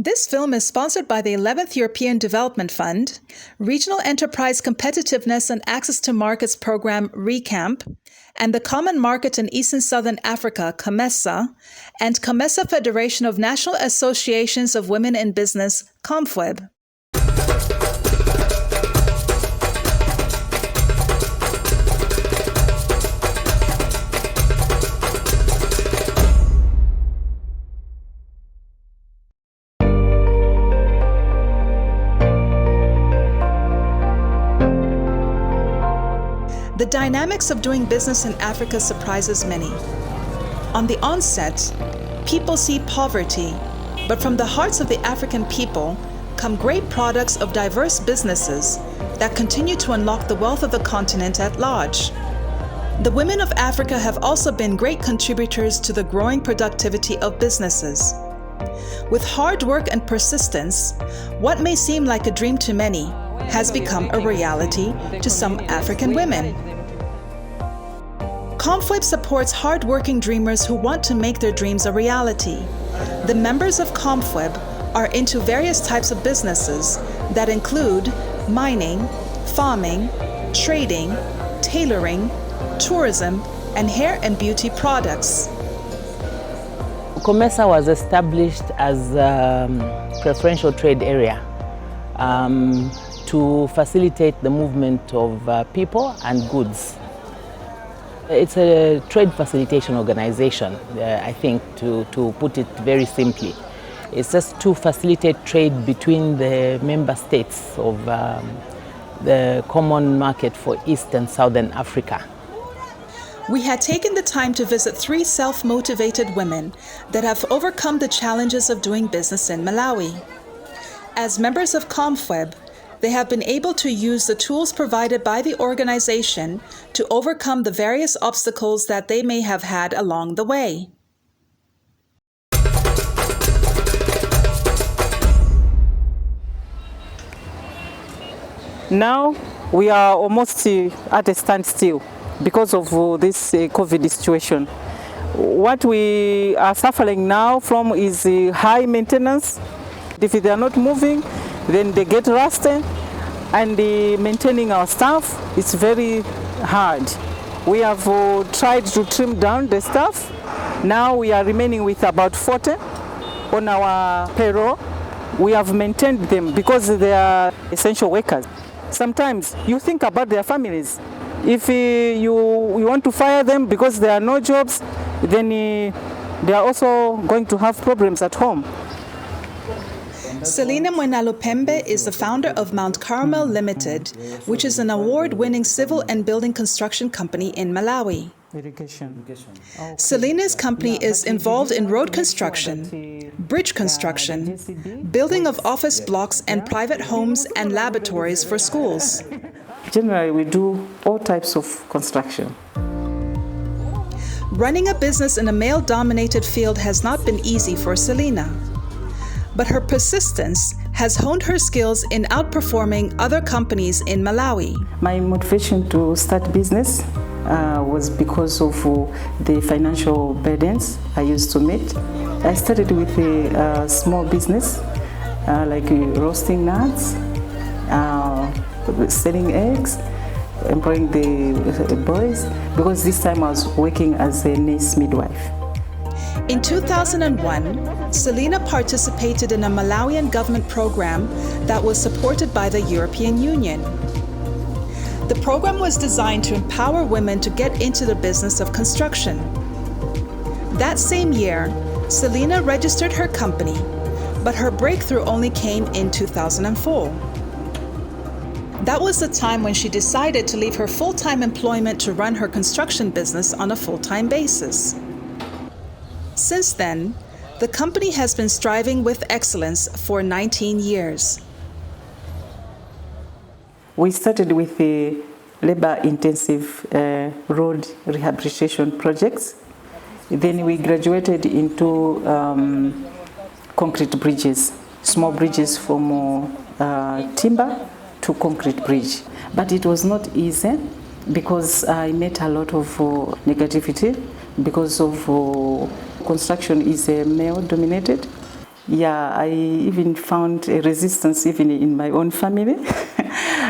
This film is sponsored by the 11th European Development Fund, Regional Enterprise Competitiveness and Access to Markets Program RECAMP, and the Common Market in East and Southern Africa, COMESA, and COMESA Federation of National Associations of Women in Business, COMFWB. The dynamics of doing business in Africa surprises many. On the onset, people see poverty, but from the hearts of the African people come great products of diverse businesses that continue to unlock the wealth of the continent at large. The women of Africa have also been great contributors to the growing productivity of businesses. With hard work and persistence, what may seem like a dream to many has become a reality to some African women. COMFWB supports hard-working dreamers who want to make their dreams a reality. The members of COMFWB are into various types of businesses that include mining, farming, trading, tailoring, tourism, and hair and beauty products. COMESA was established as a preferential trade area to facilitate the movement of people and goods. It's a trade facilitation organization, I think, to put it very simply. It's just to facilitate trade between the member states of the common market for East and Southern Africa. We had taken the time to visit 3 self-motivated women that have overcome the challenges of doing business in Malawi. As members of COMFWB, they have been able to use the tools provided by the organization to overcome the various obstacles that they may have had along the way. Now we are almost at a standstill because of this COVID situation. What we are suffering now from is high maintenance. If they are not moving, then they get rusted, and maintaining our staff is very hard. We have tried to trim down the staff. Now we are remaining with about 40 on our payroll. We have maintained them because they are essential workers. Sometimes you think about their families. If you want to fire them because there are no jobs, then they are also going to have problems at home. Selina Mwenalupembe is the founder of Mount Carmel Limited, which is an award-winning civil and building construction company in Malawi. Selina's company is involved in road construction, bridge construction, building of office blocks and private homes and laboratories for schools. Generally, we do all types of construction. Running a business in a male-dominated field has not been easy for Selina. But her persistence has honed her skills in outperforming other companies in Malawi. My motivation to start business was because of the financial burdens I used to meet. I started with a small business like roasting nuts, selling eggs, employing the boys, because this time I was working as a nurse midwife. In 2001, Selina participated in a Malawian government program that was supported by the European Union. The program was designed to empower women to get into the business of construction. That same year, Selina registered her company, but her breakthrough only came in 2004. That was the time when she decided to leave her full-time employment to run her construction business on a full-time basis. Since then, the company has been striving with excellence for 19 years. We started with the labor-intensive road rehabilitation projects. Then we graduated into concrete bridges, small bridges from timber to concrete bridge. But it was not easy because I met a lot of negativity because of construction is male-dominated. Yeah, I even found a resistance even in my own family.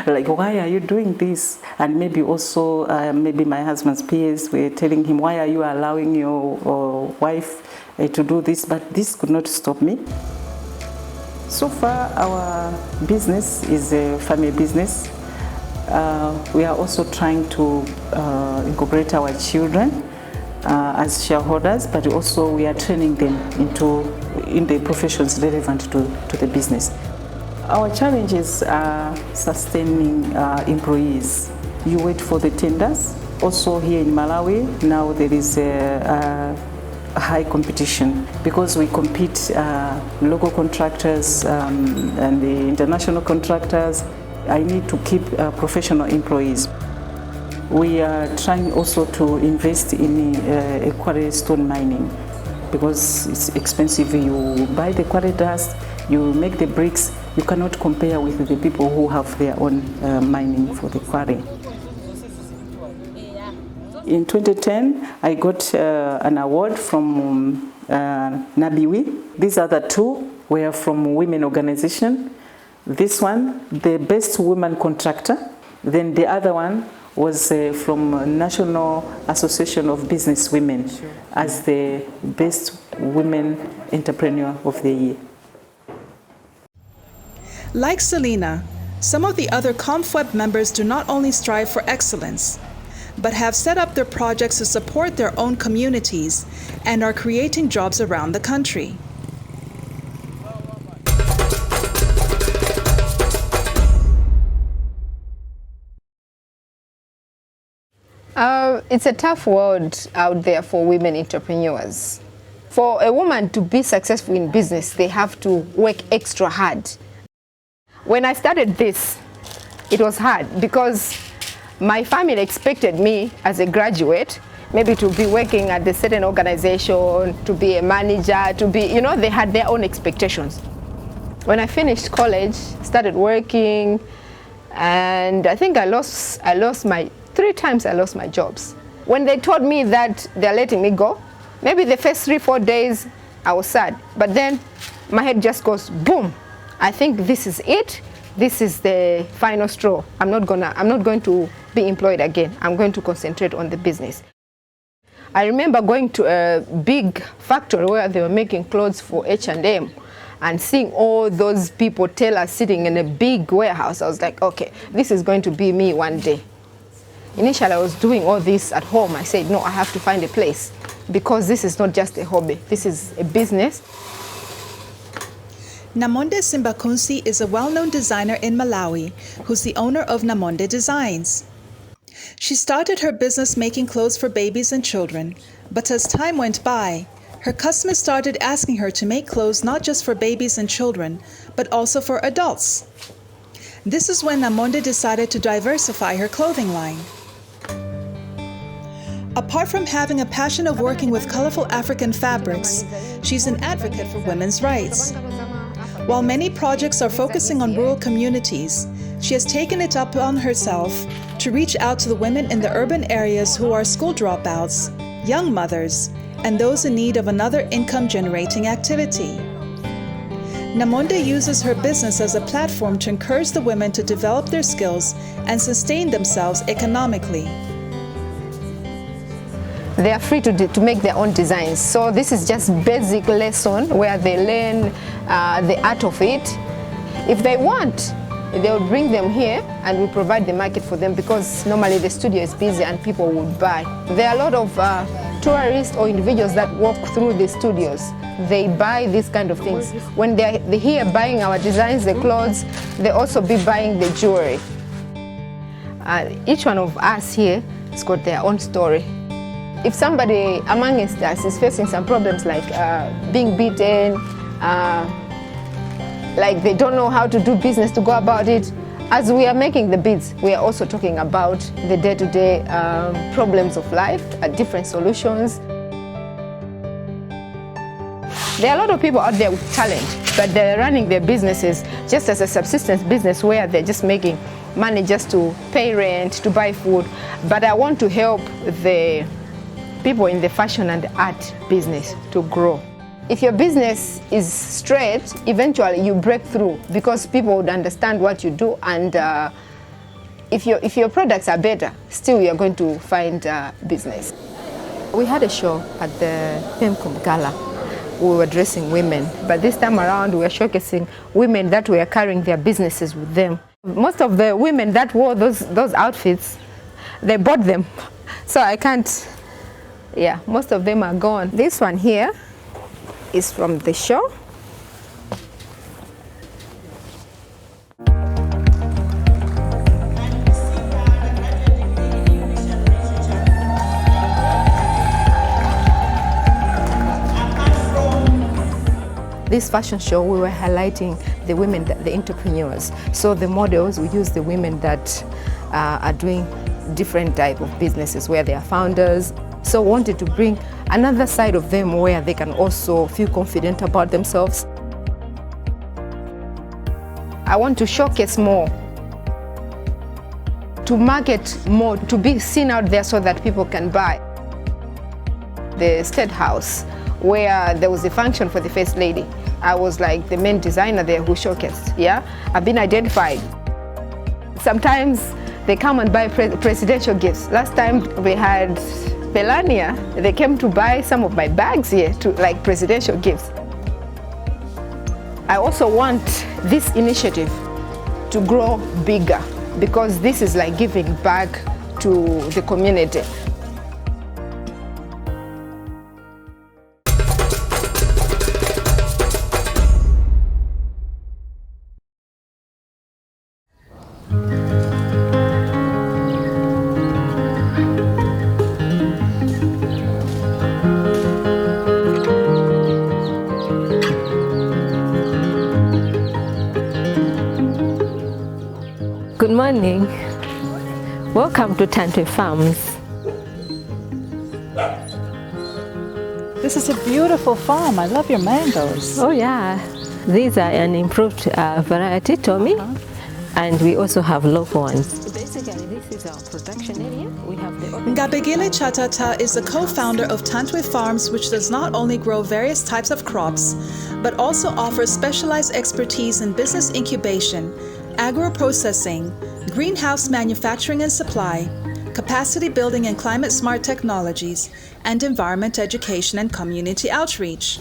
Like, why are you doing this? And maybe also, maybe my husband's peers were telling him, why are you allowing your wife to do this? But this could not stop me. So far, our business is a family business. We are also trying to incorporate our children as shareholders, but also we are training them in the professions relevant to the business. Our challenges are sustaining employees. You wait for the tenders. Also here in Malawi, now there is a high competition because we compete local contractors and the international contractors. I need to keep professional employees. We are trying also to invest in quarry stone mining because it's expensive. You buy the quarry dust, you make the bricks. You cannot compare with the people who have their own mining for the quarry. In 2010, I got an award from Nabiwi. These other two were from women organization. This one, the best woman contractor. Then the other one was from National Association of Business Women as the best women entrepreneur of the year. Like Selina, some of the other COMFWB members do not only strive for excellence, but have set up their projects to support their own communities and are creating jobs around the country. It's a tough world out there for women entrepreneurs. For a woman to be successful in business, they have to work extra hard. When I started this, it was hard because my family expected me as a graduate maybe to be working at a certain organization, to be a manager, to be, you know, they had their own expectations. When I finished college, started working, and I think three times I lost my jobs. When they told me that they're letting me go, maybe the first 3-4 days I was sad, but then my head just goes boom. I think this is it. This is the final straw. I'm not going to be employed again. I'm going to concentrate on the business. I remember going to a big factory where they were making clothes for H&M and seeing all those people, tailors sitting in a big warehouse. I was like, okay, this is going to be me one day. Initially, I was doing all this at home. I said, no, I have to find a place because this is not just a hobby. This is a business. Namonde Simbakunsi is a well-known designer in Malawi who's the owner of Namonde Designs. She started her business making clothes for babies and children, but as time went by, her customers started asking her to make clothes not just for babies and children, but also for adults. This is when Namonde decided to diversify her clothing line. Apart from having a passion of working with colorful African fabrics, she's an advocate for women's rights. While many projects are focusing on rural communities, she has taken it upon herself to reach out to the women in the urban areas who are school dropouts, young mothers, and those in need of another income-generating activity. Namonde uses her business as a platform to encourage the women to develop their skills and sustain themselves economically. They are free to make their own designs. So this is just basic lesson where they learn the art of it. If they want, they will bring them here and we provide the market for them because normally the studio is busy and people would buy. There are a lot of tourists or individuals that walk through the studios. They buy these kind of things. When they're here buying our designs, the clothes, they also be buying the jewelry. Each one of us here has got their own story. If somebody amongst us is facing some problems like being beaten, like they don't know how to do business to go about it, as we are making the beads, we are also talking about the day-to-day problems of life, different solutions. There are a lot of people out there with talent, but they're running their businesses just as a subsistence business where they're just making money just to pay rent, to buy food. But I want to help the people in the fashion and art business to grow. If your business is straight, eventually you break through because people would understand what you do, and if your products are better, still you're going to find business. We had a show at the PEMCOM Gala. We were dressing women, but this time around we were showcasing women that were carrying their businesses with them. Most of the women that wore those outfits, they bought them, so I can't, yeah, most of them are gone. This one here is from the show. This fashion show, we were highlighting the women, the entrepreneurs. So the models, we use the women that are doing different type of businesses where they are founders. So we wanted to bring another side of them where they can also feel confident about themselves. I want to showcase more, to market more, to be seen out there so that people can buy. The State House, where there was a function for the First Lady. I was like the main designer there who showcased, yeah? I've been identified. Sometimes they come and buy presidential gifts. Last time we had Melania, they came to buy some of my bags here, to like presidential gifts. I also want this initiative to grow bigger because this is like giving back to the community. Good morning. Welcome to Tantwe Farms. This is a beautiful farm. I love your mangoes. Oh yeah, these are an improved variety, Tommy, and we also have local ones. Basically, this is our production area. We have the Ngabegile Chatata is the co-founder of Tantwe Farms, which does not only grow various types of crops, but also offers specialized expertise in business incubation, agro-processing, greenhouse manufacturing and supply, capacity building and climate-smart technologies, and environment education and community outreach.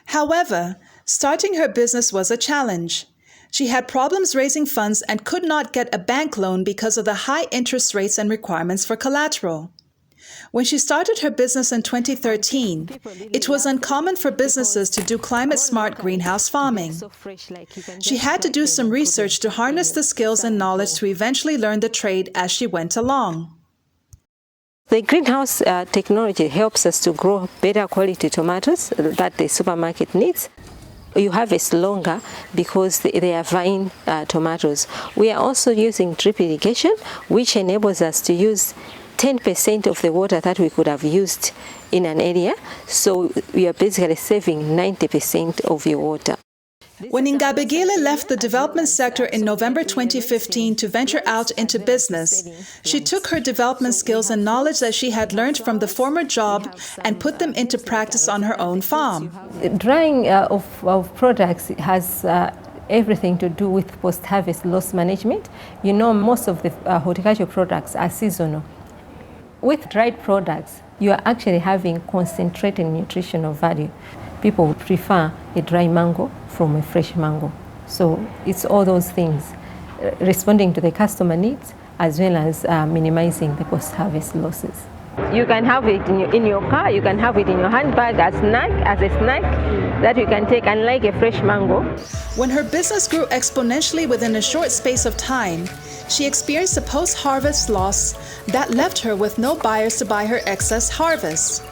However, starting her business was a challenge. She had problems raising funds and could not get a bank loan because of the high interest rates and requirements for collateral. When she started her business in 2013, it was uncommon for businesses to do climate-smart greenhouse farming. She had to do some research to harness the skills and knowledge to eventually learn the trade as she went along. The greenhouse technology helps us to grow better quality tomatoes that the supermarket needs. You harvest longer because they are vine tomatoes. We are also using drip irrigation, which enables us to use 10% of the water that we could have used in an area, so we are basically saving 90% of your water. When Ngabegile left the development sector in November 2015 to venture out into business, she took her development skills and knowledge that she had learned from the former job and put them into practice on her own farm. Drying of products has everything to do with post-harvest loss management. You know, most of the horticultural products are seasonal. With dried products, you are actually having concentrated nutritional value. People would prefer a dry mango from a fresh mango. So it's all those things, responding to the customer needs as well as minimizing the post-harvest losses. You can have it in your car, you can have it in your handbag as a snack that you can take, unlike a fresh mango. When her business grew exponentially within a short space of time, she experienced a post-harvest loss that left her with no buyers to buy her excess harvest.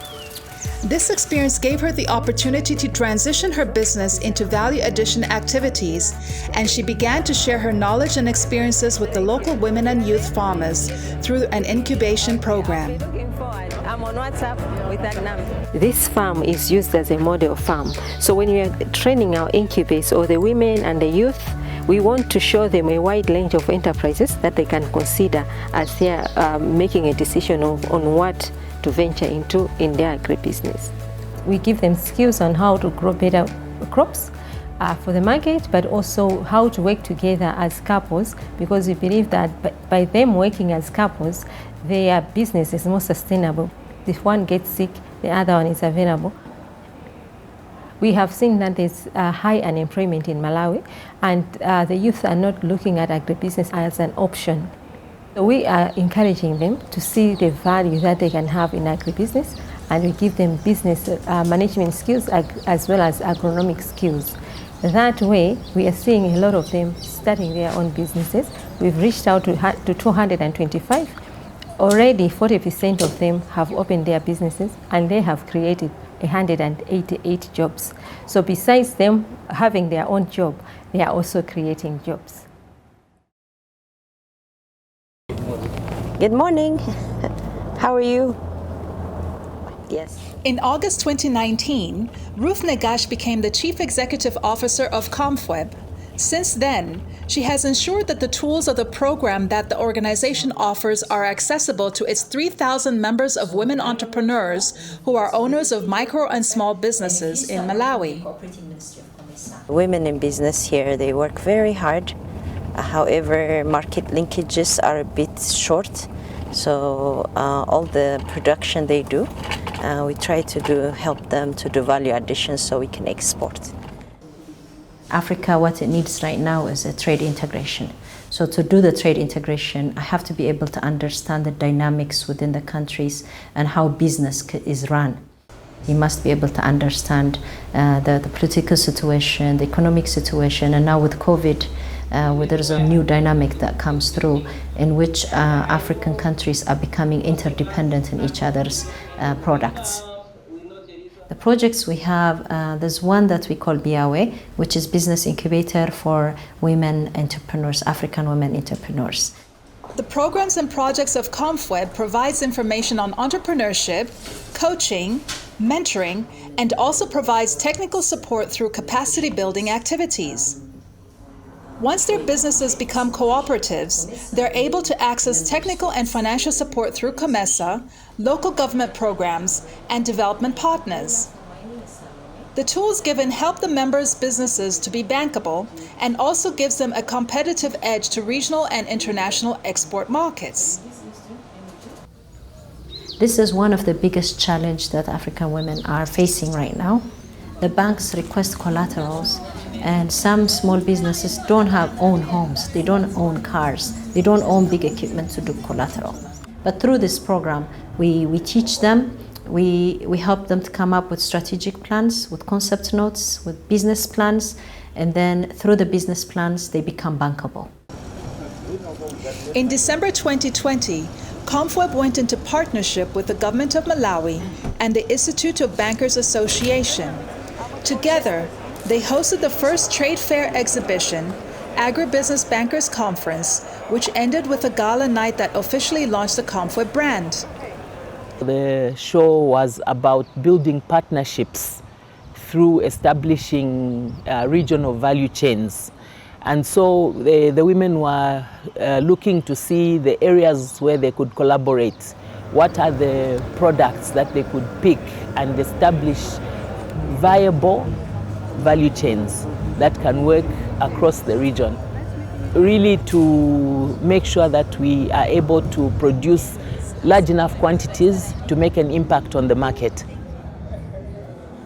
This experience gave her the opportunity to transition her business into value addition activities, and she began to share her knowledge and experiences with the local women and youth farmers through an incubation program. I'm on WhatsApp with that number. This farm is used as a model farm. So when we are training our incubators or the women and the youth, we want to show them a wide range of enterprises that they can consider as they are making a decision on what to venture into in their agribusiness. We give them skills on how to grow better crops for the market, but also how to work together as couples, because we believe that by them working as couples, their business is more sustainable. If one gets sick, the other one is available. We have seen that there's high unemployment in Malawi, and the youth are not looking at agribusiness as an option. So we are encouraging them to see the value that they can have in agribusiness, and we give them business management skills as well as agronomic skills. That way, we are seeing a lot of them starting their own businesses. We've reached out to 225. Already 40% of them have opened their businesses, and they have created 188 jobs. So besides them having their own job, they are also creating jobs. Good morning. How are you? Yes. In August 2019, Ruth Negash became the Chief Executive Officer of COMFWB. Since then, she has ensured that the tools of the program that the organization offers are accessible to its 3,000 members of women entrepreneurs who are owners of micro and small businesses in Malawi. Women in business here, they work very hard. However, market linkages are a bit short. So all the production they do, we try to help them to do value addition so we can export. Africa, what it needs right now is a trade integration. So to do the trade integration, I have to be able to understand the dynamics within the countries and how business is run. You must be able to understand the political situation, the economic situation, and now with COVID, where there's a new dynamic that comes through in which African countries are becoming interdependent in each other's products. The projects we have, there's one that we call BIAWE, which is Business Incubator for Women Entrepreneurs, African Women Entrepreneurs. The programs and projects of COMFWB provides information on entrepreneurship, coaching, mentoring, and also provides technical support through capacity building activities. Once their businesses become cooperatives, they're able to access technical and financial support through COMESA, local government programs, and development partners. The tools given help the members' businesses to be bankable and also gives them a competitive edge to regional and international export markets. This is one of the biggest challenges that African women are facing right now. The banks request collaterals, and some small businesses don't own homes, they don't own cars, they don't own big equipment to do collateral. But through this program, we teach them, we help them to come up with strategic plans, with concept notes, with business plans, and then through the business plans, they become bankable. In December 2020, COMFWB went into partnership with the government of Malawi and the Institute of Bankers Association. Together, they hosted the first trade fair exhibition, Agribusiness Bankers Conference, which ended with a gala night that officially launched the COMFWB brand. The show was about building partnerships through establishing regional value chains. And so the women were looking to see the areas where they could collaborate. What are the products that they could pick and establish viable value chains that can work across the region, really to make sure that we are able to produce large enough quantities to make an impact on the market.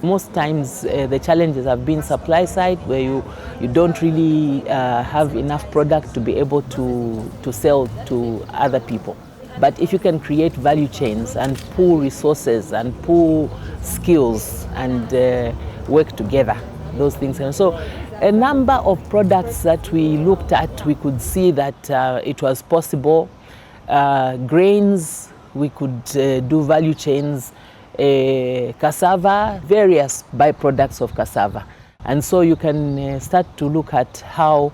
Most times the challenges have been supply side, where you don't really have enough product to be able to sell to other people. But if you can create value chains and pool resources and pool skills and work together, those things. And so a number of products that we looked at, we could see that it was possible. Grains, we could do value chains, cassava, various byproducts of cassava. And so you can start to look at how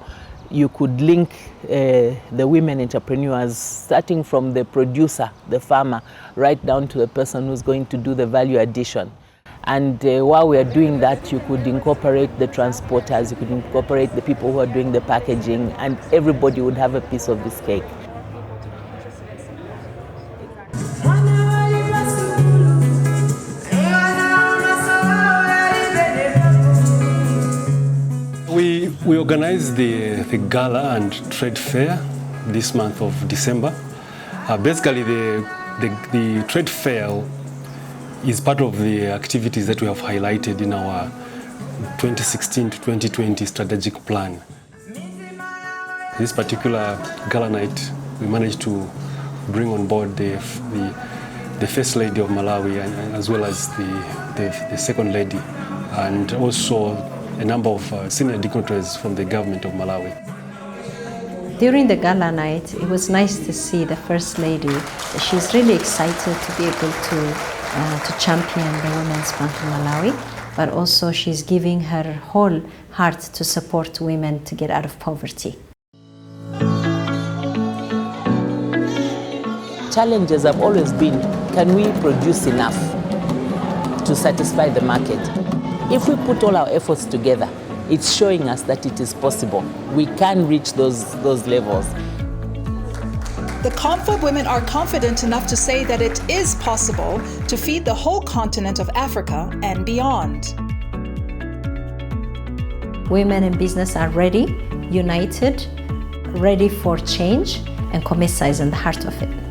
you could link the women entrepreneurs, starting from the producer, the farmer, right down to the person who's going to do the value addition. And while we are doing that, you could incorporate the transporters, you could incorporate the people who are doing the packaging, and everybody would have a piece of this cake. We organized the gala and trade fair this month of December. Basically, the trade fair is part of the activities that we have highlighted in our 2016 to 2020 strategic plan. This particular gala night, we managed to bring on board the First Lady of Malawi, as well as the Second Lady, and also a number of senior dignitaries from the government of Malawi. During the gala night, it was nice to see the First Lady. She's really excited to be able to champion the Women's Bank in Malawi, but also she's giving her whole heart to support women to get out of poverty. Challenges have always been, can we produce enough to satisfy the market? If we put all our efforts together, it's showing us that it is possible. We can reach those levels. The COMFWB women are confident enough to say that it is possible to feed the whole continent of Africa and beyond. Women in business are ready, united, ready for change, and COMESA is in the heart of it.